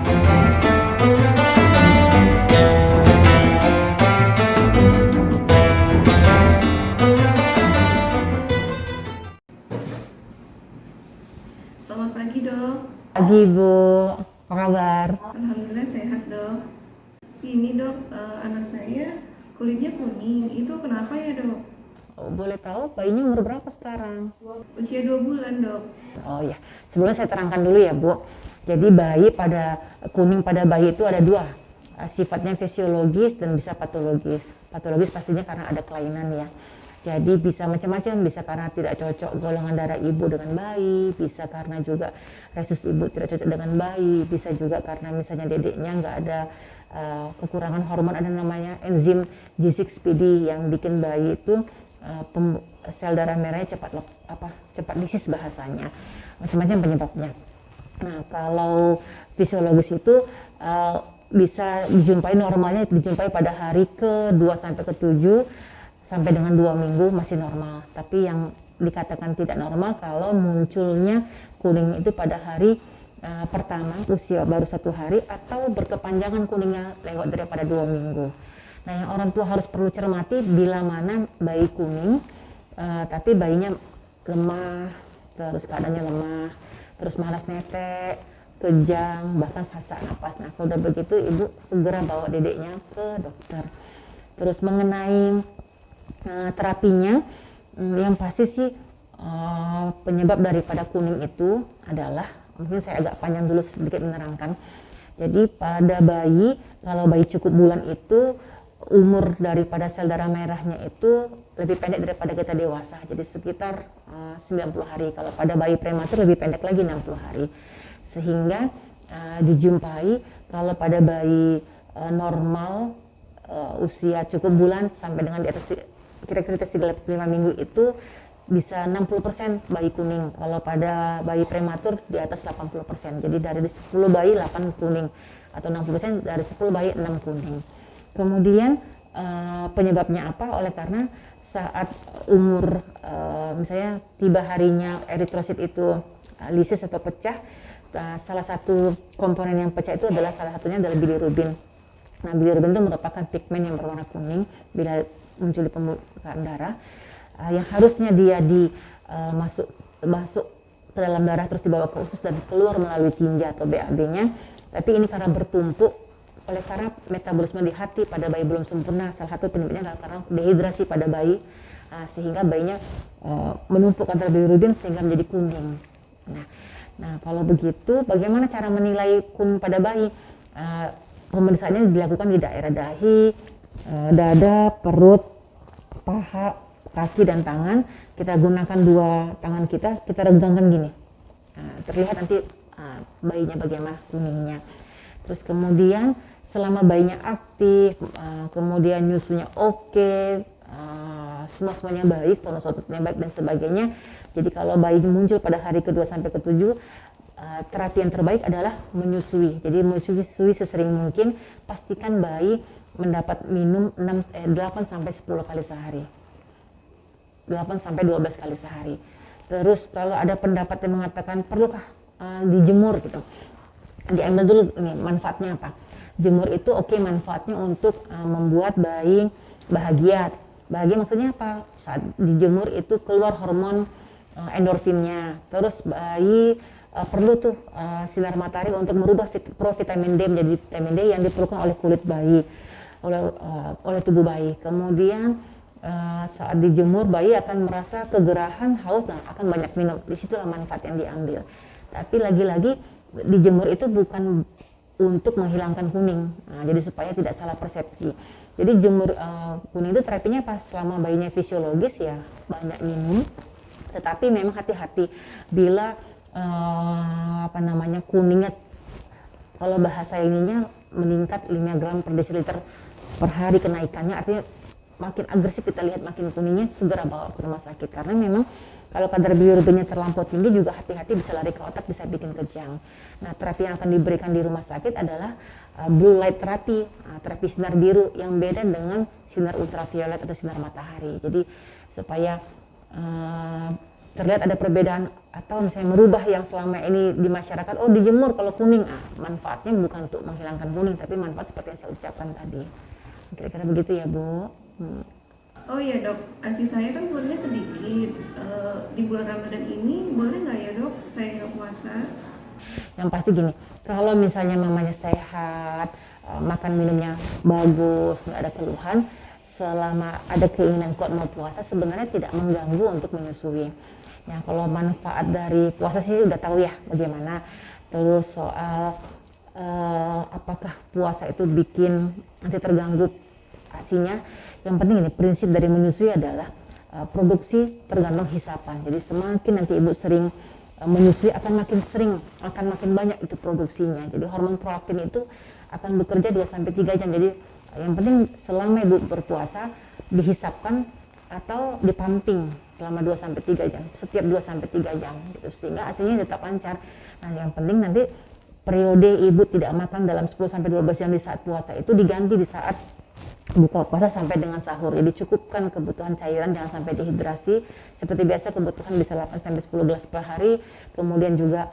Selamat pagi dok. Pagi Bu, apa kabar? Alhamdulillah sehat dok. Ini dok, anak saya kulitnya kuning. Itu kenapa ya dok? Oh, boleh tahu bayinya umur berapa sekarang? Usia 2 bulan dok. Oh ya, sebelumnya saya terangkan dulu ya Bu. Jadi kuning pada bayi itu ada dua, sifatnya fisiologis dan bisa patologis. Patologis pastinya karena ada kelainan ya. Jadi bisa macam-macam, bisa karena tidak cocok golongan darah ibu dengan bayi, bisa karena juga resus ibu tidak cocok dengan bayi, bisa juga karena misalnya dedeknya nggak ada kekurangan hormon, ada namanya enzim G6PD yang bikin bayi itu sel darah merahnya cepat lisis bahasanya, macam-macam penyebabnya. Nah kalau fisiologis itu bisa normalnya dijumpai pada hari ke-2 sampai ke-7 sampai dengan 2 minggu masih normal. Tapi yang dikatakan tidak normal kalau munculnya kuning itu pada hari pertama usia baru 1 hari atau berkepanjangan kuningnya lewat daripada 2 minggu. Nah yang orang tua harus perlu cermati bila mana bayi kuning tapi bayinya lemah, terus keadaannya lemah, terus malas netek, kejang, bahkan sesak napas. Nah kalau udah begitu ibu segera bawa dedeknya ke dokter. Terus mengenai terapinya, yang pasti sih penyebab daripada kuning itu adalah, mungkin saya agak panjang dulu sedikit menerangkan. Jadi pada bayi, kalau bayi cukup bulan itu umur daripada sel darah merahnya itu lebih pendek daripada kita dewasa, jadi sekitar 90 hari. Kalau pada bayi prematur lebih pendek lagi, 60 hari. Sehingga dijumpai kalau pada bayi normal usia cukup bulan sampai dengan di atas kira-kira 35 minggu itu bisa 60% bayi kuning. Kalau pada bayi prematur di atas 80%. Jadi dari 10 bayi 8 kuning atau 60%, dari 10 bayi 6 kuning. Kemudian penyebabnya apa? Oleh karena saat umur misalnya tiba harinya eritrosit itu lisis atau pecah, salah satu komponen yang pecah itu adalah salah satunya adalah bilirubin. Nah, bilirubin itu merupakan pigmen yang berwarna kuning bila muncul di pembuluh darah, yang harusnya dia masuk ke dalam darah terus dibawa ke usus dan keluar melalui tinja atau BAB-nya, tapi ini karena bertumpuk oleh karena metabolisme di hati pada bayi belum sempurna. Salah satu penyebabnya adalah karena dehidrasi pada bayi, sehingga bayinya menumpuk antara bilirubin sehingga menjadi kuning. Nah kalau begitu bagaimana cara menilai kuning pada bayi? Pemeriksaannya dilakukan di daerah dahi, dada, perut, paha, kaki, dan tangan. Kita gunakan dua tangan kita regangkan gini. Terlihat nanti bayinya bagaimana kuningnya. Terus kemudian selama bayinya aktif, kemudian nyusunya oke, semuanya baik, tonus ototnya baik dan sebagainya. Jadi kalau bayi muncul pada hari ke-2 sampai ke-7, terapi yang terbaik adalah menyusui. Jadi menyusui sesering mungkin, pastikan bayi mendapat minum 8 sampai 10 kali sehari. 8 sampai 12 kali sehari. Terus kalau ada pendapat yang mengatakan perlukah dijemur gitu. Diambil dulu nih manfaatnya apa. Jemur itu oke, manfaatnya untuk membuat bayi bahagia. Bahagia maksudnya apa? Saat dijemur itu keluar hormon endorfinnya. Terus bayi perlu tuh sinar matahari untuk merubah provitamin D menjadi vitamin D yang diperlukan oleh kulit bayi, oleh tubuh bayi. Kemudian saat dijemur bayi akan merasa kegerahan, haus, dan akan banyak minum. Disitulah manfaat yang diambil. Tapi lagi-lagi dijemur itu bukan untuk menghilangkan kuning. Jadi supaya tidak salah persepsi. Jadi jemur kuning itu terapinya pas selama bayinya fisiologis ya banyak minum. Tetapi memang hati-hati bila kuningnya, kalau bahasa ininya meningkat 5 gram per desiliter per hari kenaikannya, artinya makin agresif kita lihat makin kuningnya, segera bawa ke rumah sakit. Karena memang kalau kadar bilirubinnya terlampau tinggi juga hati-hati bisa lari ke otak, bisa bikin kejang. Nah terapi yang akan diberikan di rumah sakit adalah blue light terapi, terapi sinar biru yang beda dengan sinar ultraviolet atau sinar matahari. Jadi supaya terlihat ada perbedaan atau misalnya merubah yang selama ini di masyarakat, oh dijemur kalau kuning, manfaatnya bukan untuk menghilangkan kuning, tapi manfaat seperti yang saya ucapkan tadi. Kira-kira begitu ya Bu. Oh iya dok, ASI saya kan keluarnya sedikit. Di bulan Ramadan ini boleh nggak ya dok saya nggak puasa? Yang pasti gini, kalau misalnya mamanya sehat, makan minumnya bagus, nggak ada keluhan, selama ada keinginan kuat mau puasa sebenarnya tidak mengganggu untuk menyusui. Nah kalau manfaat dari puasa sih udah tahu ya bagaimana. Terus soal apakah puasa itu bikin nanti terganggu ASINya, yang penting ini prinsip dari menyusui adalah produksi tergantung hisapan. Jadi semakin nanti ibu sering menyusui akan makin banyak itu produksinya. Jadi hormon prolaktin itu akan bekerja 2-3 jam. Jadi yang penting selama ibu berpuasa dihisapkan atau dipumping selama 2-3 jam, setiap 2-3 jam gitu, sehingga ASINya tetap lancar. Nah yang penting nanti periode ibu tidak makan dalam 10-12 jam di saat puasa itu diganti di saat buka puasa sampai dengan sahur. Jadi cukupkan kebutuhan cairan, jangan sampai dehidrasi. Seperti biasa kebutuhan bisa 8-10 gelas per hari. Kemudian juga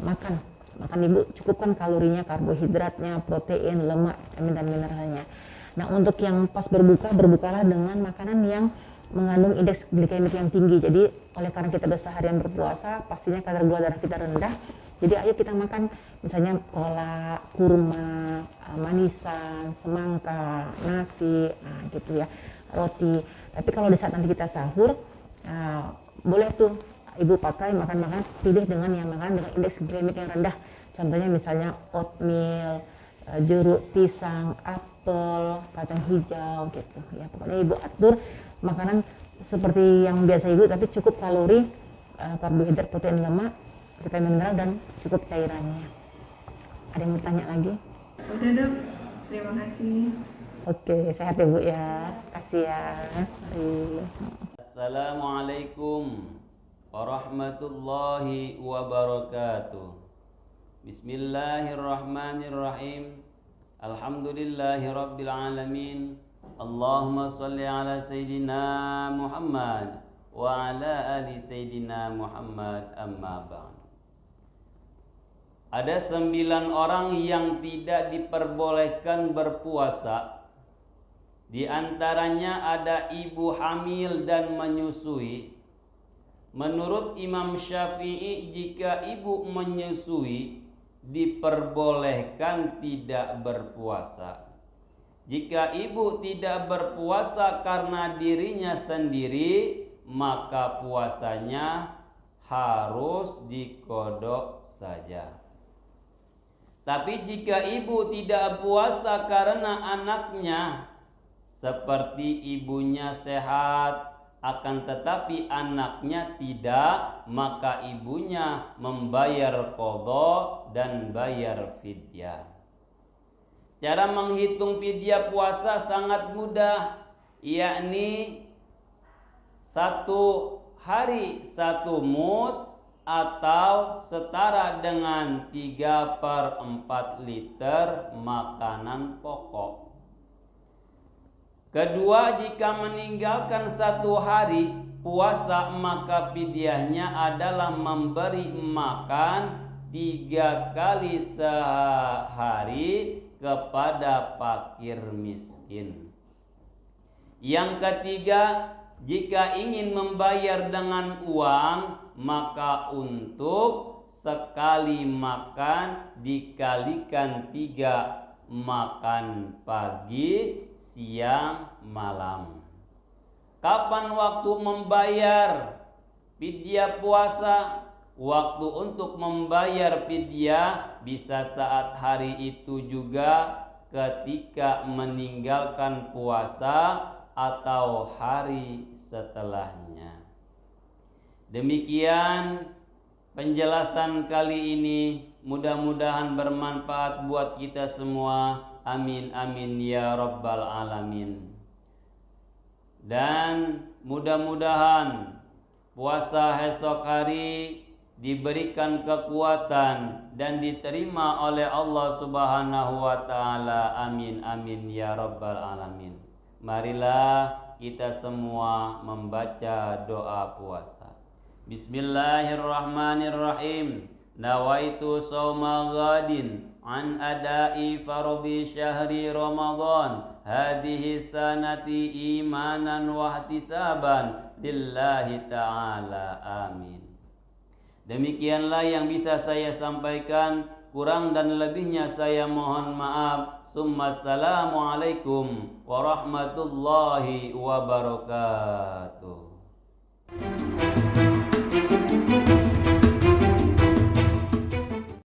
makan ibu cukupkan kalorinya, karbohidratnya, protein, lemak, vitamin dan mineralnya. Nah untuk yang pas berbukalah dengan makanan yang mengandung indeks glikemik yang tinggi. Jadi oleh karena kita udah seharian berpuasa, pastinya kadar gula darah kita rendah. Jadi ayo kita makan misalnya kolak, kurma, manisan, semangka, nasi, gitu ya, roti. Tapi kalau di saat nanti kita sahur, boleh tuh ibu pakai makan pilih dengan yang makan dengan indeks glikemik yang rendah. Contohnya misalnya oatmeal, jeruk, pisang, apel, kacang hijau gitu ya. Pokoknya ibu atur makanan seperti yang biasa ibu, tapi cukup kalori, karbohidrat, protein, lemak, vitamin mineral dan cukup cairannya. Ada yang mau tanya lagi? Udah dok, terima kasih. Oke, sehat ya Bu ya. Kasih ya. Mari. Assalamualaikum warahmatullahi wabarakatuh. Bismillahirrahmanirrahim. Alhamdulillahi rabbil alamin. Allahumma salli ala Sayyidina Muhammad wa ala ali Sayyidina Muhammad, amma ba'd. Ada 9 orang yang tidak diperbolehkan berpuasa. Di antaranya ada ibu hamil dan menyusui. Menurut Imam Syafi'i, jika ibu menyusui diperbolehkan tidak berpuasa. Jika ibu tidak berpuasa karena dirinya sendiri, maka puasanya harus dikodok saja. Tapi jika ibu tidak puasa karena anaknya, seperti ibunya sehat akan tetapi anaknya tidak, maka ibunya membayar qadha dan bayar fidyah. Cara menghitung fidyah puasa sangat mudah, yakni 1 hari 1 mud atau setara dengan 3/4 liter makanan pokok. Kedua, jika meninggalkan 1 hari puasa, maka fidyahnya adalah memberi makan 3 kali sehari kepada fakir miskin. Yang ketiga, jika ingin membayar dengan uang, maka untuk sekali makan dikalikan 3 makan pagi, siang, malam. Kapan waktu membayar fidyah puasa? Waktu untuk membayar fidyah bisa saat hari itu juga, ketika meninggalkan puasa, atau hari setelahnya. Demikian penjelasan kali ini, mudah-mudahan bermanfaat buat kita semua. Amin amin ya rabbal alamin. Dan mudah-mudahan puasa esok hari diberikan kekuatan dan diterima oleh Allah Subhanahu wa taala. Amin amin ya rabbal alamin. Marilah kita semua membaca doa puasa. Bismillahirrahmanirrahim. Nawaitu shauma ghadin an adai fardhi syahri Ramadan hadhihi sanati imanan wa ihtisaban lillahi ta'ala. Amin. Demikianlah yang bisa saya sampaikan, kurang dan lebihnya saya mohon maaf. Assalamualaikum warahmatullahi wabarakatuh.